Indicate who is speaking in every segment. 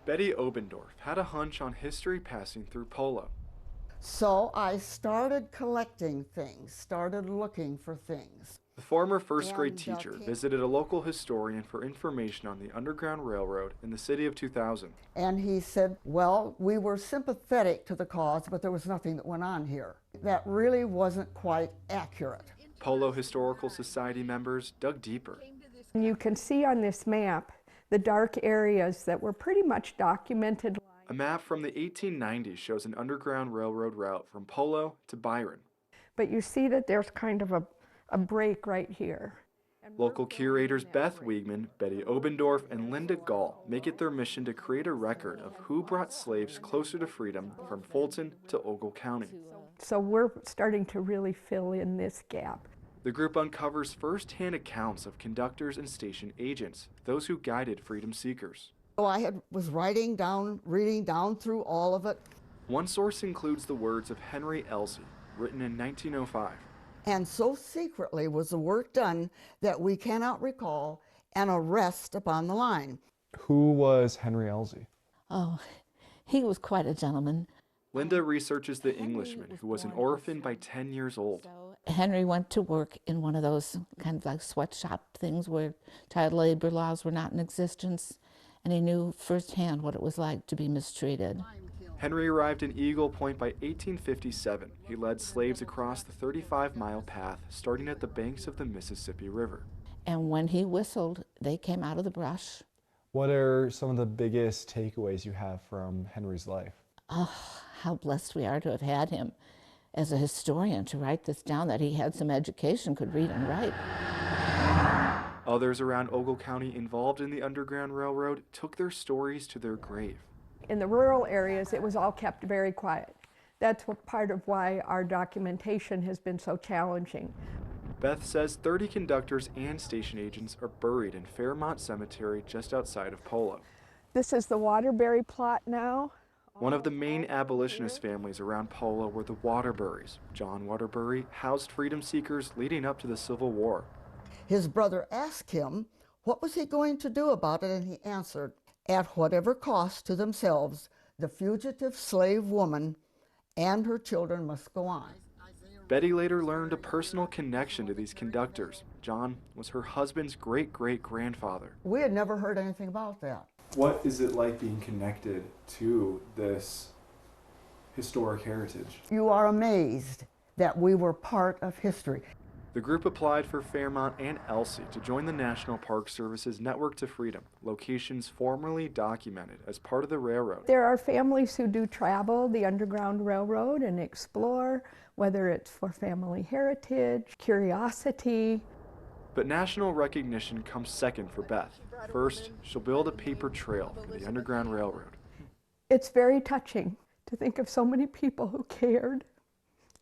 Speaker 1: Betty Obendorf had a hunch on history passing through Polo.
Speaker 2: So I started collecting things, started looking for things.
Speaker 1: The former first-grade
Speaker 2: And,
Speaker 1: teacher
Speaker 2: came-
Speaker 1: visited a local historian for information on the Underground Railroad in the city of 2000.
Speaker 2: And he said, well, we were sympathetic to the cause, but there was nothing that went on here. That really wasn't quite accurate.
Speaker 1: Polo Historical Society members dug deeper.
Speaker 3: You can see on this map the dark areas that were pretty much documented.
Speaker 1: A map from the 1890s shows an Underground Railroad route from Polo to Byron.
Speaker 3: But you see that there's kind of a break right here.
Speaker 1: Local curators Beth Wiegman, Betty Obendorf, and Linda Gall make it their mission to create a record of who brought slaves closer to freedom from Fulton to Ogle County.
Speaker 3: So we're starting to really fill in this gap.
Speaker 1: The group uncovers first-hand accounts of conductors and station agents, those who guided freedom seekers.
Speaker 2: So I was writing down, reading down through all of it.
Speaker 1: One source includes the words of Henry Elsey, written in 1905.
Speaker 2: And so secretly was the work done that we cannot recall an arrest upon the line.
Speaker 4: Who was Henry Elsey?
Speaker 5: Oh, he was quite a gentleman.
Speaker 1: Linda researches the Englishman who was an orphan by 10 years old.
Speaker 5: Henry went to work in one of those kind of like sweatshop things where child labor laws were not in existence, and he knew firsthand what it was like to be mistreated.
Speaker 1: Henry arrived in Eagle Point by 1857. He led slaves across the 35-mile path, starting at the banks of the Mississippi River.
Speaker 5: And when he whistled, they came out of the brush.
Speaker 4: What are some of the biggest takeaways you have from Henry's life?
Speaker 5: Oh, how blessed we are to have had him as a historian to write this down, that he had some education, could read and write.
Speaker 1: Others around Ogle County involved in the Underground Railroad took their stories to their grave.
Speaker 3: In the rural areas, it was all kept very quiet. That's part of why our documentation has been so challenging.
Speaker 1: Beth says 30 conductors and station agents are buried in Fairmont Cemetery just outside of Polo.
Speaker 3: This is the Waterbury plot now.
Speaker 1: One of the main abolitionist families around Polo were the Waterburys. John Waterbury housed freedom seekers leading up to the Civil War.
Speaker 2: His brother asked him, what was he going to do about it? And he answered, at whatever cost to themselves, the fugitive slave woman and her children must go on.
Speaker 1: Betty later learned a personal connection to these conductors. John was her husband's great-great-grandfather.
Speaker 2: We had never heard anything about that.
Speaker 1: What is it like being connected to this historic heritage?
Speaker 2: You are amazed that we were part of history.
Speaker 1: The group applied for Fairmont and Elsey to join the National Park Service's Network to Freedom, locations formerly documented as part of the railroad.
Speaker 3: There are families who do travel the Underground Railroad and explore, whether it's for family heritage, curiosity.
Speaker 1: But national recognition comes second for Beth. First, she'll build a paper trail for the Underground Railroad.
Speaker 3: It's very touching to think of so many people who cared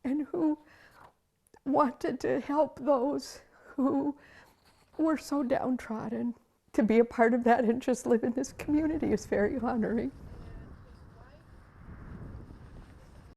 Speaker 3: and who wanted to help those who were so downtrodden. To be a part of that and just live in this community is very honoring.